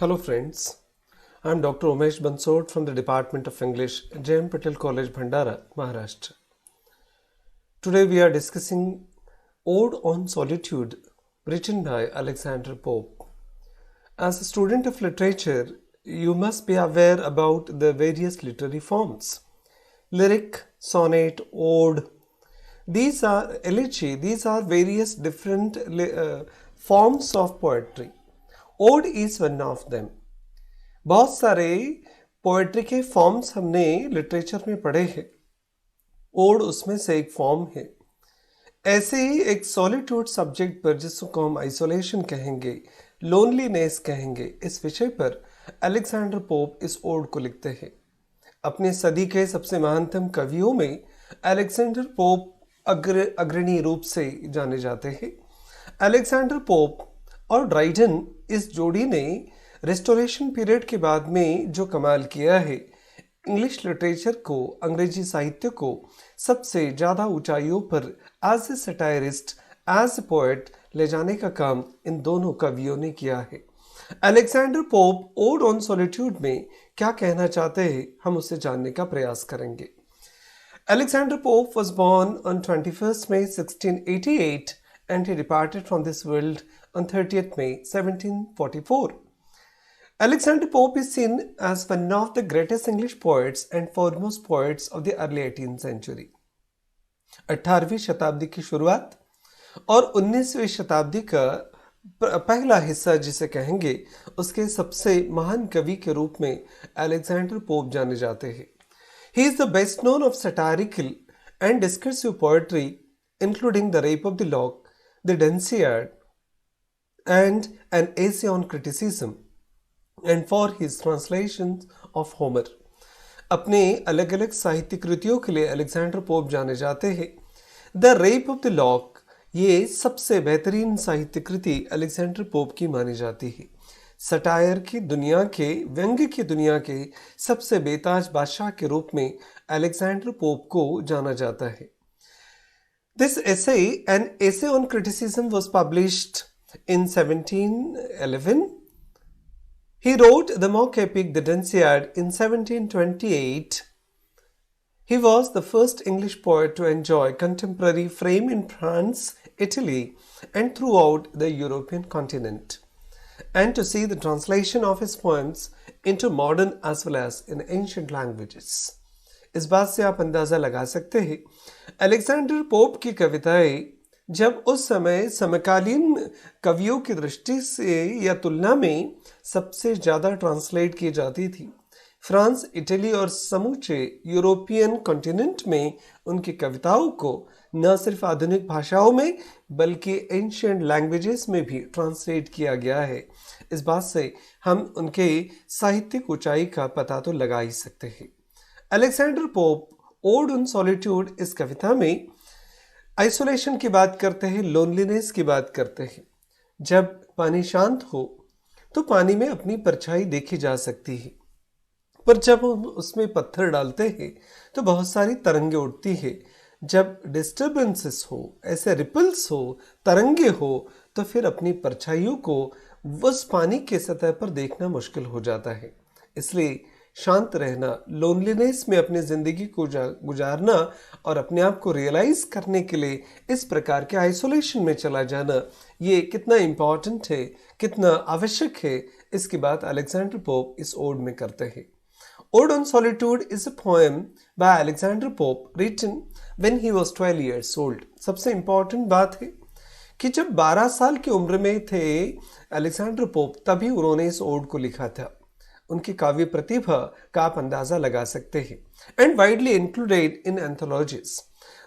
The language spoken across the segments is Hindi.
Hello friends, I am Dr. Umesh Bansod from the Department of English, J.M. Patel College, Bhandara, Maharashtra. Today we are discussing Ode on Solitude, written by Alexander Pope. As a student of literature, you must be aware about the various literary forms. Lyric, sonnet, ode, these are elegy, these are various different forms of poetry. Ode is one of them. बहुत सारे पोएट्री के फॉर्म्स हमने लिटरेचर में पढ़े हैं. ओड उसमें से एक फॉर्म है. ऐसे ही एक सॉलिट्यूड सब्जेक्ट पर, जिसको हम आइसोलेशन कहेंगे, लोनलीनेस कहेंगे, इस विषय पर अलेक्जेंडर पोप इस ओड को लिखते हैं. अपने सदी के सबसे महानतम कवियों में अलेक्जेंडर पोप अग्रणी रूप से जाने जाते हैं. अलेक्जेंडर पोप और ड्राइडन, इस जोड़ी ने रेस्टोरेशन पीरियड के बाद में जो कमाल किया है, इंग्लिश लिटरेचर को, अंग्रेजी साहित्य को सबसे ज़्यादा ऊंचाइयों पर as a satirist, as a poet ले जाने का काम इन दोनों कवियों ने किया है. Alexander pope odd on solitude में क्या कहना चाहते हैं, हम उसे जानने का प्रयास करेंगे. Alexander Pope was born on 21st May 1688 and he departed from this world on 30th May 1744. Alexander Pope is seen as one of the greatest English poets and foremost poets of the early 18th century. 18वीं शताब्दी की शुरुआत और 19वीं शताब्दी का पहला हिस्सा जिसे कहेंगे, उसके सबसे महान कवि के रूप में अलेक्जेंडर पोप जाने जाते हैं. He is the best known of satirical and discursive poetry, including The Rape of the Lock, The Dunciad, and an essay on criticism, and for his translations of Homer. अपने अलग अलग साहित्य कृतियों के लिए अलेक्जेंडर पोप जाने जाते हैं. The rape of the lock, ये सबसे बेहतरीन साहित्य कृति अलेक्जेंडर पोप की मानी जाती है. सटायर की दुनिया के, व्यंग्य की दुनिया के सबसे बेताज बादशाह के रूप में अलेक्जेंडर पोप को जाना जाता है. This essay, an essay on criticism, was published in 1711. He wrote the mock epic The Dunciad in 1728. He was the first English poet to enjoy contemporary fame in France, Italy, and throughout the European continent, and to see the translation of his poems into modern as well as in ancient languages. इस बात से आप अंदाज़ा लगा सकते हैं, अलेक्जेंडर पोप की कविताएं जब उस समय समकालीन कवियों की दृष्टि से या तुलना में सबसे ज़्यादा ट्रांसलेट की जाती थी. फ्रांस, इटली और समूचे यूरोपियन कॉन्टिनेंट में उनकी कविताओं को न सिर्फ आधुनिक भाषाओं में बल्कि एंशिएंट लैंग्वेजेस में भी ट्रांसलेट किया गया है. इस बात से हम उनके साहित्यिक ऊंचाई का पता तो लगा ही सकते हैं. Alexander pope odd on solitude इस कविता में आइसोलेशन की बात करते हैं, लोनलीनेस की बात करते हैं. जब पानी शांत हो तो पानी में अपनी परछाई देखी जा सकती है, पर जब हम उसमें पत्थर डालते हैं तो बहुत सारी तरंगे उठती है. जब डिस्टर्बेंसेस हो, ऐसे रिपल्स हो, तरंगे हो, तो फिर अपनी परछाइयों को उस पानी के सतह पर देखना मुश्किल हो जाता है. इसलिए शांत रहना, लोनलीनेस में अपनी ज़िंदगी को गुजारना और अपने आप को रियलाइज़ करने के लिए इस प्रकार के आइसोलेशन में चला जाना, ये कितना इम्पॉर्टेंट है, कितना आवश्यक है, इसकी बात अलेक्जेंडर पोप इस ओड में करते हैं. Ode on Solitude is a poem by Alexander Pope written when he was 12 years old. सबसे इम्पॉर्टेंट बात है कि जब 12 साल की उम्र में थे अलेक्जेंडर पोप, तभी उन्होंने इस ओड को लिखा था. उनकी काव्य प्रतिभा का आप अंदाजा लगा सकते हैं. And widely included in anthologies.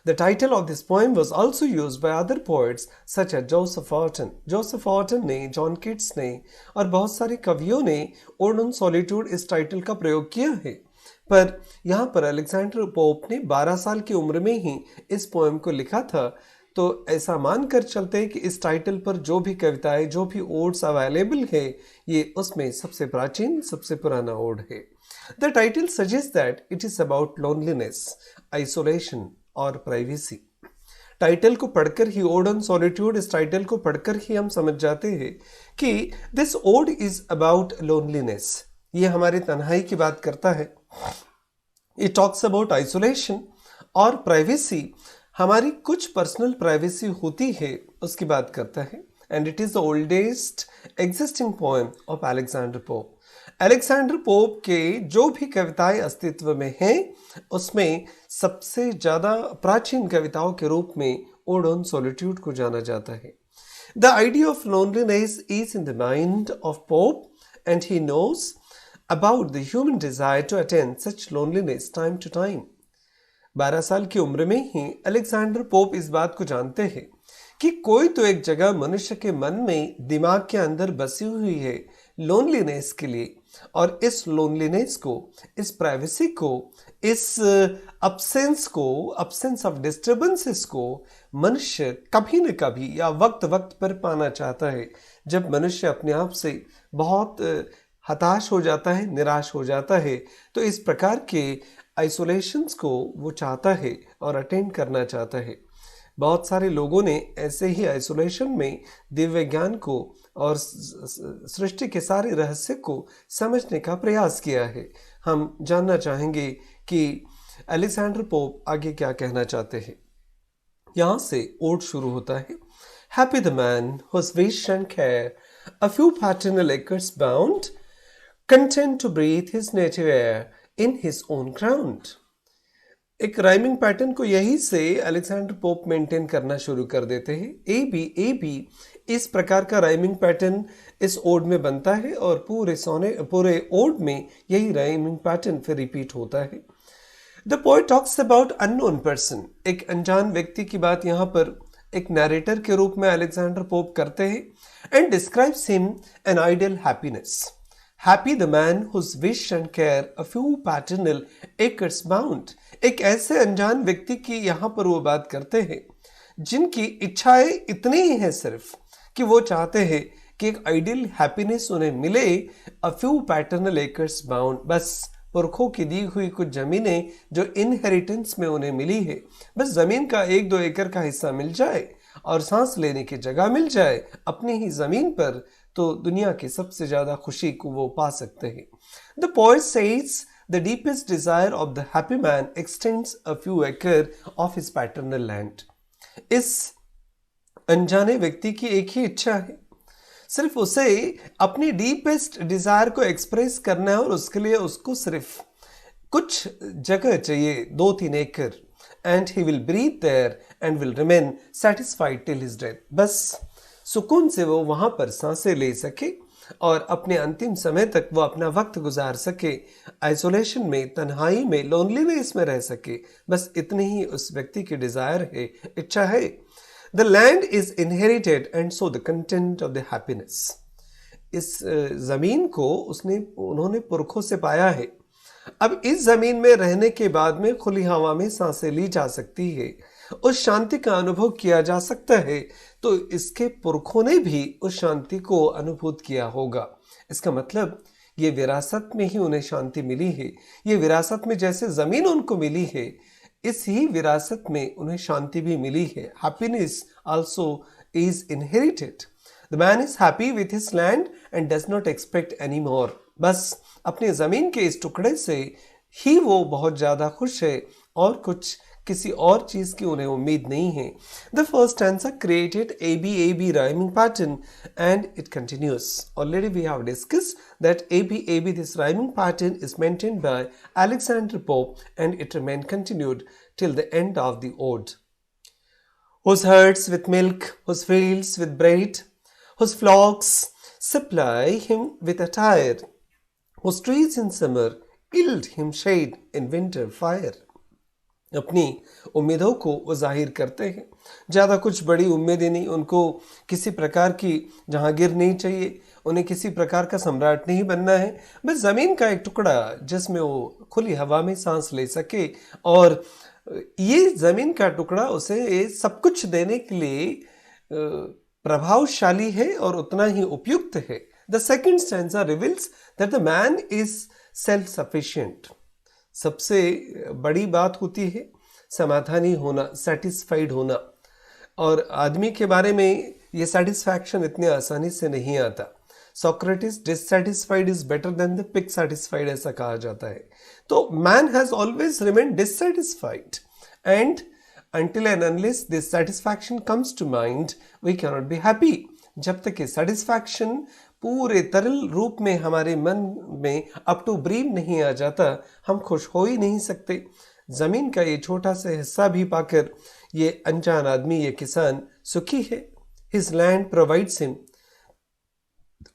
The title of this poem was also used by other poets such as Joseph Orton. Joseph Orton ने, जॉन किट्स ने और बहुत सारे कवियों ने Ode on Solitude इस टाइटल का प्रयोग किया है. पर यहाँ पर अलेक्जेंडर पोप ने 12 साल की उम्र में ही इस पोएम को लिखा था. तो ऐसा मानकर चलते हैं कि इस टाइटल पर जो भी कविताएं, जो भी ओड्स अवेलेबल है, ये उसमें सबसे प्राचीन, सबसे पुराना ओड है. The title suggests that it is about loneliness, isolation और privacy. टाइटल को पढ़कर ही, ओड ऑन सॉलिट्यूड, इस टाइटल को पढ़कर ही हम समझ जाते हैं कि this ode is about loneliness. ये हमारी तन्हाई की बात करता है. इट टॉक्स अबाउट आइसोलेशन और प्राइवेसी. हमारी कुछ पर्सनल प्राइवेसी होती है, उसकी बात करता है. And it is the oldest existing poem of Alexander pope. Alexander pope के जो भी कविताएं अस्तित्व में हैं, उसमें सबसे ज़्यादा प्राचीन कविताओं के रूप में ओड ऑन सॉलिट्यूड को जाना जाता है. The idea of loneliness is in the mind of Pope and he knows about the human desire to attend such loneliness time to time. 12 साल की उम्र में ही अलेक्जेंडर पोप इस बात को जानते हैं कि कोई तो एक जगह मनुष्य के मन में, दिमाग के अंदर बसी हुई है लोनलीनेस के लिए. और इस लोनलीनेस को, इस प्राइवेसी को, इस अब्सेंस ऑफ डिस्टर्बेंसेस को मनुष्य कभी न कभी या वक्त वक्त पर पाना चाहता है. जब मनुष्य अपने आप से बहुत हताश हो जाता है, निराश हो जाता है, तो इस प्रकार के आइसोलेशंस को वो चाहता है और अटेंड करना चाहता है. बहुत सारे लोगों ने ऐसे ही आइसोलेशन में दिव्य ज्ञान को और सृष्टि के सारे रहस्य को समझने का प्रयास किया है. हम जानना चाहेंगे कि अलेक्जेंडर पोप आगे क्या कहना चाहते हैं. यहाँ से ओड शुरू होता है. Happy the man whose wish and care a few paternal acres bound, content to breathe his native air in his own ground. एक राइमिंग पैटर्न को यही से अलेक्जेंडर पोप मेंटेन करना शुरू कर देते हैं. ए बी इस प्रकार का राइमिंग पैटर्न इस ओड में बनता है और पूरे ओड में यही राइमिंग पैटर्न फिर रिपीट होता है. The poet talks about unknown person. एक अनजान व्यक्ति की बात यहाँ पर एक नैरेटर के रूप में अलेक्जेंडर पोप करते हैं. And describes him an ideal happiness. Happy the man whose wish and care a few paternal acres bound. एक ऐसे अनजान व्यक्ति की यहाँ पर वो बात करते हैं जिनकी इच्छाएं इतनी ही हैं सिर्फ कि वो चाहते हैं कि एक आइडियल हैप्पीनेस उन्हें मिले. a few paternal acres bound, बस पुरखों की दी हुई कुछ जमीनें जो इनहेरिटेंस में उन्हें मिली है, बस जमीन का 1-2 एकड़ का हिस्सा मिल जाए और सांस लेने की जगह मिल जाए अपनी ही जमीन पर, तो दुनिया की सबसे ज्यादा खुशी को वो पा सकते हैं. The poet says the deepest desire of the happy man x tends a few एकड़ ऑफ हिज पैटर्नल लैंड. इस अनजाने व्यक्ति की एक ही इच्छा है, सिर्फ उसे अपनी डीपेस्ट डिजायर को एक्सप्रेस करना है और उसके लिए उसको सिर्फ कुछ जगह चाहिए, 2-3 एकड़. And he will breathe there and will remain satisfied till his death. बस सुकून से वो वहां पर सांसें ले सके और अपने अंतिम समय तक वो अपना वक्त गुजार सके, आइसोलेशन में, तन्हाई में, लोनलीनेस में रह सके. बस इतनी ही उस व्यक्ति की डिजायर है, इच्छा है. The land is inherited and so the content of the happiness. इस जमीन को उन्होंने पुरखों से पाया है. अब इस जमीन में रहने के बाद में खुली हवा में सांसें ली जा सकती है, उस शांति का अनुभव किया जा सकता है. तो इसके पुरखों ने भी उस शांति को अनुभूत किया होगा. इसका मतलब ये विरासत में ही उन्हें शांति मिली है. ये विरासत में जैसे जमीन उनको मिली है, इस ही विरासत में उन्हें शांति भी मिली है. Happiness also is inherited. The man is happy with his land and does not expect any more. बस अपने जमीन के इस टुकड़े से ही वो बहुत ज्यादा खुश है और कुछ किसी और चीज की उन्हें उम्मीद नहीं है. The first stanza created AB rhyming pattern and it continues. Already we have discussed that AB this rhyming pattern is maintained by Alexander Pope and it remained continued till the end of the ode. Whose herds with milk, whose fields with bread, whose flocks supply him with attire, whose trees in summer yield him shade in winter fire. अपनी उम्मीदों को वो जाहिर करते हैं। ज़्यादा कुछ बड़ी उम्मीदें नहीं, उनको किसी प्रकार की जहांगीर नहीं चाहिए, उन्हें किसी प्रकार का सम्राट नहीं बनना है, बस ज़मीन का एक टुकड़ा जिसमें वो खुली हवा में सांस ले सके, और ये ज़मीन का टुकड़ा उसे सब कुछ देने के लिए प्रभावशाली है और उतना ही उपयुक्त है। The second stanza reveals that the man is self sufficient. सबसे बड़ी बात होती है समाधानी होना, सेटिस्फाइड होना, और आदमी के बारे में ये सेटिस्फैक्शन इतने आसानी से नहीं आता। Socrates dissatisfied is better than the pig satisfied, ऐसा कहा जाता है। तो man has always remain dissatisfied, and until and unless this satisfaction comes to mind, we cannot be happy. जब तक ये satisfaction पूरे तरल रूप में हमारे मन में अप टू ब्रीम नहीं आ जाता, हम खुश हो ही नहीं सकते। जमीन का ये छोटा सा हिस्सा भी पाकर ये अनजान आदमी, ये किसान सुखी है। His land provides him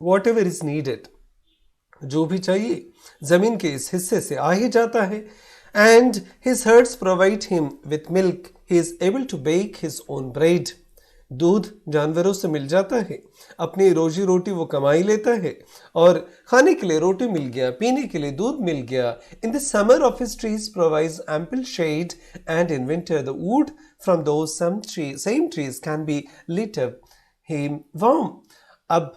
whatever is needed. जो भी चाहिए जमीन के इस हिस्से से आ ही जाता है। And his herds provide him with milk. He is able to bake his own bread. दूध जानवरों से मिल जाता है, अपनी रोजी रोटी वो कमाई लेता है, और खाने के लिए रोटी मिल गया, पीने के लिए दूध मिल गया। In the summer of his trees provides ample shade, and in winter the wood from those same trees can be lit up him warm. अब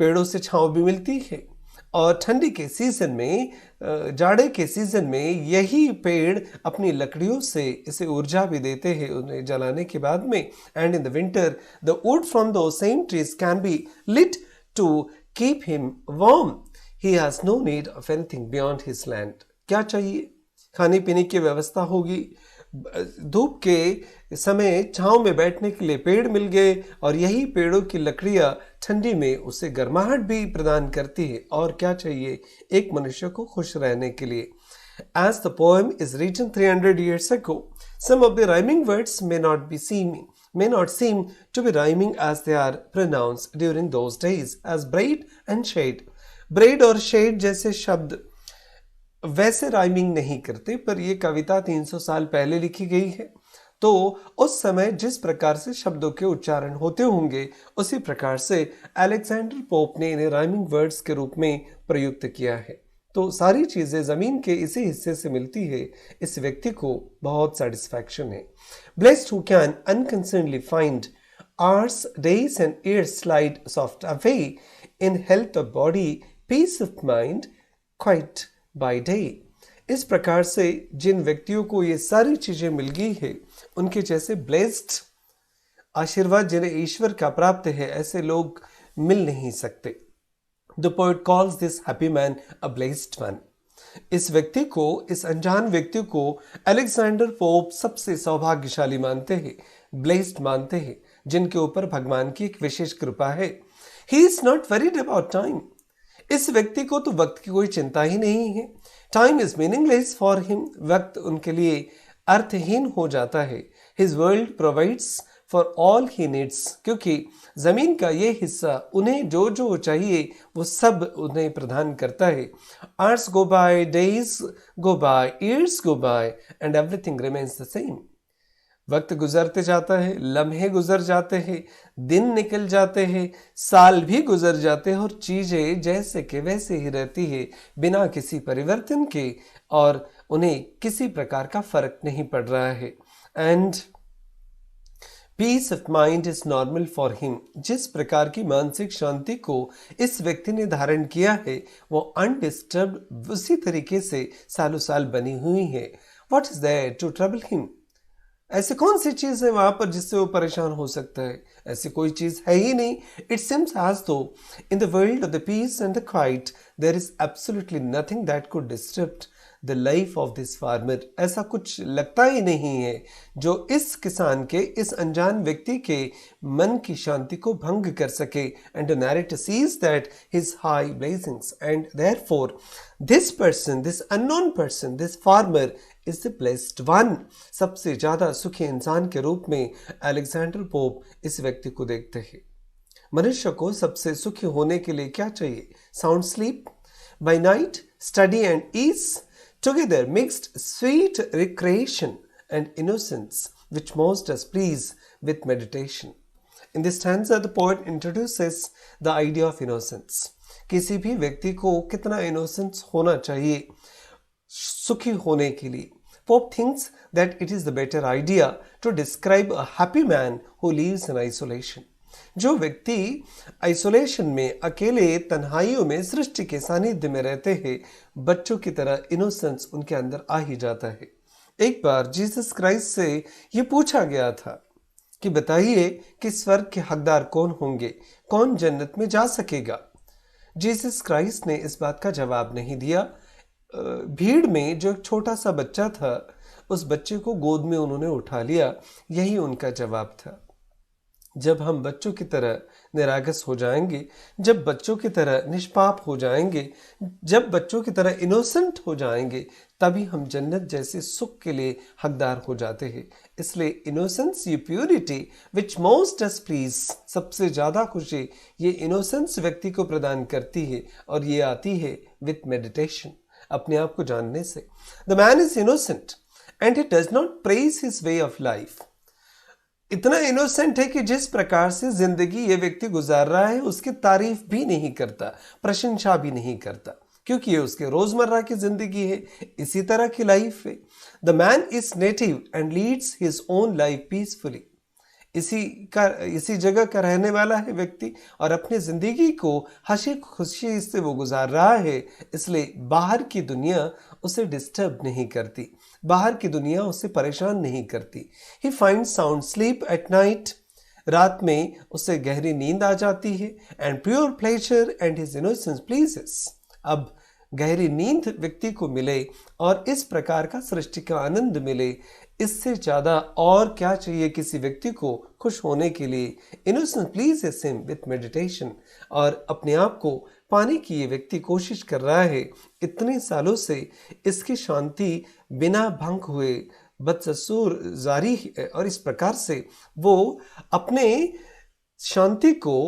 पेड़ों से छांव भी मिलती है, और ठंडी के सीजन में, जाड़े के सीजन में यही पेड़ अपनी लकड़ियों से इसे ऊर्जा भी देते हैं उन्हें जलाने के बाद में। And in the winter the wood from those same trees can be lit to keep him warm. He has no need of anything beyond his land. क्या चाहिए? खाने पीने की व्यवस्था होगी, धूप के समय छांव में बैठने के लिए पेड़ मिल गए, और यही पेड़ों की लकड़ियां ठंडी में उसे गर्माहट भी प्रदान करती है। और क्या चाहिए एक मनुष्य को खुश रहने के लिए? As the poem is written 300 years ago, some of the rhyming words may not seem to be rhyming as they are pronounced during those days, as braid and shade. Bread और शेड जैसे शब्द वैसे राइमिंग नहीं करते, पर यह कविता 300 साल पहले लिखी गई है, तो उस समय जिस प्रकार से शब्दों के उच्चारण होते होंगे उसी प्रकार से अलेक्जेंडर पोप ने इन्हें राइमिंग वर्ड्स के रूप में प्रयुक्त किया है। तो सारी चीजें जमीन के इसी हिस्से से मिलती है। इस व्यक्ति को बहुत सेटिस्फैक्शन है। Blessed who can unconcernedly find hours, days and years slide soft away in health of body, peace of mind, quite by day. इस प्रकार से जिन व्यक्तियों को ये सारी चीजें मिल गई है, उनके जैसे ब्लेस्ड आशीर्वाद जिन्हें ईश्वर का प्राप्त है, ऐसे लोग मिल नहीं सकते। The poet calls this happy man a blessed one. इस व्यक्ति को, इस अनजान व्यक्ति को अलेक्जेंडर पोप सबसे सौभाग्यशाली मानते हैं, ब्लेस्ड मानते हैं, जिनके ऊपर भगवान की एक विशेष कृपा है। He is not worried about time. इस व्यक्ति को तो वक्त की कोई चिंता ही नहीं है। Time is meaningless for him. वक्त उनके लिए अर्थहीन हो जाता है। His world provides for all he needs. क्योंकि जमीन का ये हिस्सा उन्हें जो जो चाहिए वो सब उन्हें प्रदान करता है। Hours go by, days go by, years go by, and everything remains the same. वक्त गुजरते जाता है, लम्हे गुजर जाते हैं, दिन निकल जाते हैं, साल भी गुजर जाते हैं, और चीजें जैसे के वैसे ही रहती है, बिना किसी परिवर्तन के, और उन्हें किसी प्रकार का फर्क नहीं पड़ रहा है। And peace of mind is normal for him. जिस प्रकार की मानसिक शांति को इस व्यक्ति ने धारण किया है, वो अनडिस्टर्ब्ड उसी तरीके से सालों साल बनी हुई है। What is there to trouble him? ऐसी कौन सी चीज है वहां पर जिससे वो परेशान हो सकता है? ऐसी कोई चीज है ही नहीं। It seems as though in the world of the peace and the quiet there is absolutely nothing that could disrupt the life of this farmer. ऐसा कुछ लगता ही नहीं है जो इस किसान के, इस अनजान व्यक्ति के मन की शांति को भंग कर सके। And the narrator sees that his high blessings, and therefore this person, this unknown person, this farmer is the blessed one. सबसे ज्यादा सुखी इंसान के रूप में अलेक्जेंडर पोप इस व्यक्ति को देखते हैं। मनुष्य को सबसे सुखी होने के लिए क्या चाहिए? Sound sleep. By night study and ease together mixed sweet recreation and innocence, which most does please with meditation. In this stanza, the poet introduces the idea of innocence. किसी भी व्यक्ति को कितना innocence होना चाहिए सुखी होने के लिए. Pope thinks that it is the better idea to describe a happy man who lives in isolation. जो व्यक्ति आइसोलेशन में अकेले तन्हाइयों में सृष्टि के सानिध्य में रहते हैं, बच्चों की तरह इनोसेंस उनके अंदर आ ही जाता है. एक बार जीसस क्राइस्ट से ये पूछा गया था कि बताइए कि स्वर्ग के हकदार कौन होंगे, कौन जन्नत में जा सकेगा. जीसस क्राइस्ट ने इस बात का जवाब नहीं दिया. भीड़ में जो एक छोटा सा बच्चा था, उस बच्चे को गोद में उन्होंने उठा लिया. यही उनका जवाब था. जब हम बच्चों की तरह निरागस हो जाएंगे, जब बच्चों की तरह निष्पाप हो जाएंगे, जब बच्चों की तरह इनोसेंट हो जाएंगे, तभी हम जन्नत जैसे सुख के लिए हकदार हो जाते हैं. इसलिए इनोसेंस, ये purity which most does please, सबसे ज्यादा खुशी ये इनोसेंस व्यक्ति को प्रदान करती है, और ये आती है विथ मेडिटेशन, अपने आप को जानने से. The man is innocent and he does not praise his way of life. इतना इनोसेंट है कि जिस प्रकार से जिंदगी ये व्यक्ति गुजार रहा है उसकी तारीफ भी नहीं करता, प्रशंसा भी नहीं करता, क्योंकि ये उसके रोजमर्रा की जिंदगी है, इसी तरह की लाइफ है. The man is native and leads his own life peacefully. इसी जगह का रहने वाला है व्यक्ति, और अपनी जिंदगी को हंसी खुशी से वो गुजार रहा है. इसलिए बाहर की दुनिया उसे डिस्टर्ब नहीं करती, बाहर की दुनिया उसे परेशान नहीं करती. He find sound sleep at night. रात में उसे गहरी नींद आ जाती है. And pure pleasure and his innocence pleases. अब गहरी नींद व्यक्ति को मिले और इस प्रकार का सृष्टि का आनंद मिले, इससे ज्यादा और क्या चाहिए किसी व्यक्ति को खुश होने के लिए. Innocence pleases him with meditation. और अपने आप को पाने की ये व्यक्ति कोशिश कर रहा है इतने सालों से. इसकी शांति बिना भंग हुए बदससूर जारी है, और इस प्रकार से वो अपने शांति को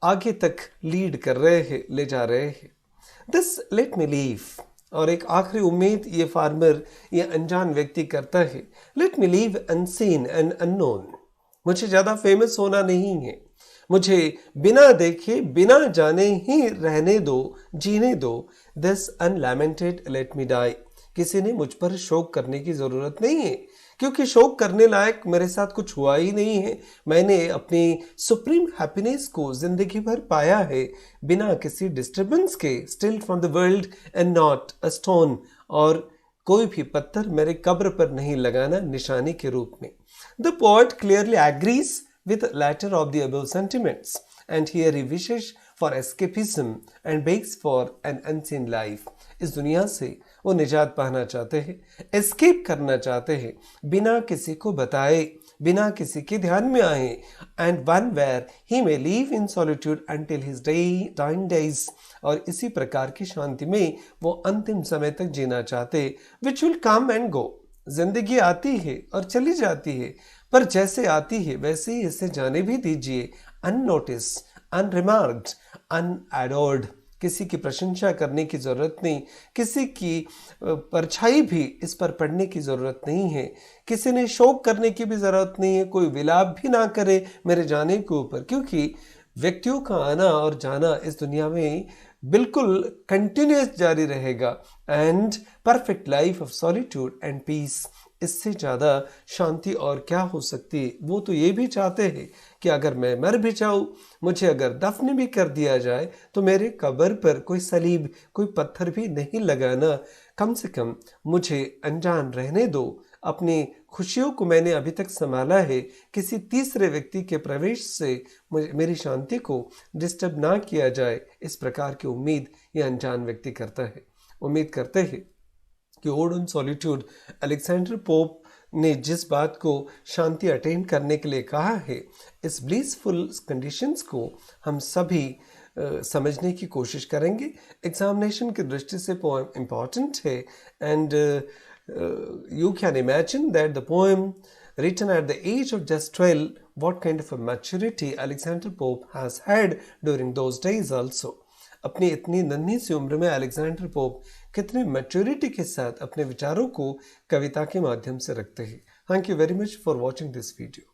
आगे तक लीड कर रहे हैं, ले जा रहे हैं. This let me leave. और एक आखिरी उम्मीद ये फार्मर, ये अनजान व्यक्ति करता है. Let me leave unseen and unknown. मुझे ज्यादा फेमस होना नहीं है, मुझे बिना देखे बिना जाने ही रहने दो, जीने दो. This unlamented let me die. किसी ने मुझ पर शोक करने की जरूरत नहीं है, क्योंकि शोक करने लायक मेरे साथ कुछ हुआ ही नहीं है. मैंने अपनी सुप्रीम हैप्पीनेस को जिंदगी भर पाया है बिना किसी डिस्टर्बेंस के. Still from the world and not a stone. और कोई भी पत्थर मेरे कब्र पर नहीं लगाना निशानी के रूप में. The poet clearly agrees with latter of the above sentiments, and here he wishes for escapism and begs for an unseen life. इस दुनिया से वो निजात पाना चाहते हैं, एस्केप करना चाहते हैं, बिना किसी को बताए, बिना किसी के ध्यान में आए. and one where he may live in solitude until his dying days. और इसी प्रकार की शांति में वो अंतिम समय तक जीना चाहते. which will come and go. जिंदगी आती है और चली जाती है, पर जैसे आती है वैसे ही इसे जाने भी दीजिए. अननोटिस, अनरिमार्क्ड, अनएडोर्ड. किसी की प्रशंसा करने की जरूरत नहीं, किसी की परछाई भी इस पर पड़ने की जरूरत नहीं है, किसी ने शोक करने की भी जरूरत नहीं है. कोई विलाप भी ना करे मेरे जाने के ऊपर, क्योंकि व्यक्तियों का आना और जाना इस दुनिया में बिल्कुल कंटिन्यूस जारी रहेगा. And perfect life of solitude and peace. इससे ज़्यादा शांति और क्या हो सकती है. वो तो ये भी चाहते हैं कि अगर मैं मर भी जाऊँ, मुझे अगर दफन भी कर दिया जाए, तो मेरे कब्र पर कोई सलीब, कोई पत्थर भी नहीं लगाना. कम से कम मुझे अनजान रहने दो. अपनी खुशियों को मैंने अभी तक संभाला है, किसी तीसरे व्यक्ति के प्रवेश से मेरी शांति को डिस्टर्ब ना किया जाए. इस प्रकार की उम्मीद ये अनजान व्यक्ति करता है. उम्मीद करते हैं कि odd on solitude, Alexander pope ने जिस बात को शांति अटेन करने के लिए कहा है, इस ब्लिसफुल कंडीशंस को हम सभी समझने की कोशिश करेंगे. एग्जामिनेशन की दृष्टि से पोएम इम्पॉर्टेंट है. And you can imagine that the poem written at the age of just 12, what kind of a maturity Alexander Pope has had during those days also. अपनी इतनी नन्ही सी उम्र में अलेक्जेंडर पोप कितनी मैच्योरिटी के साथ अपने विचारों को कविता के माध्यम से रखते हैं। Thank you very much for watching this video.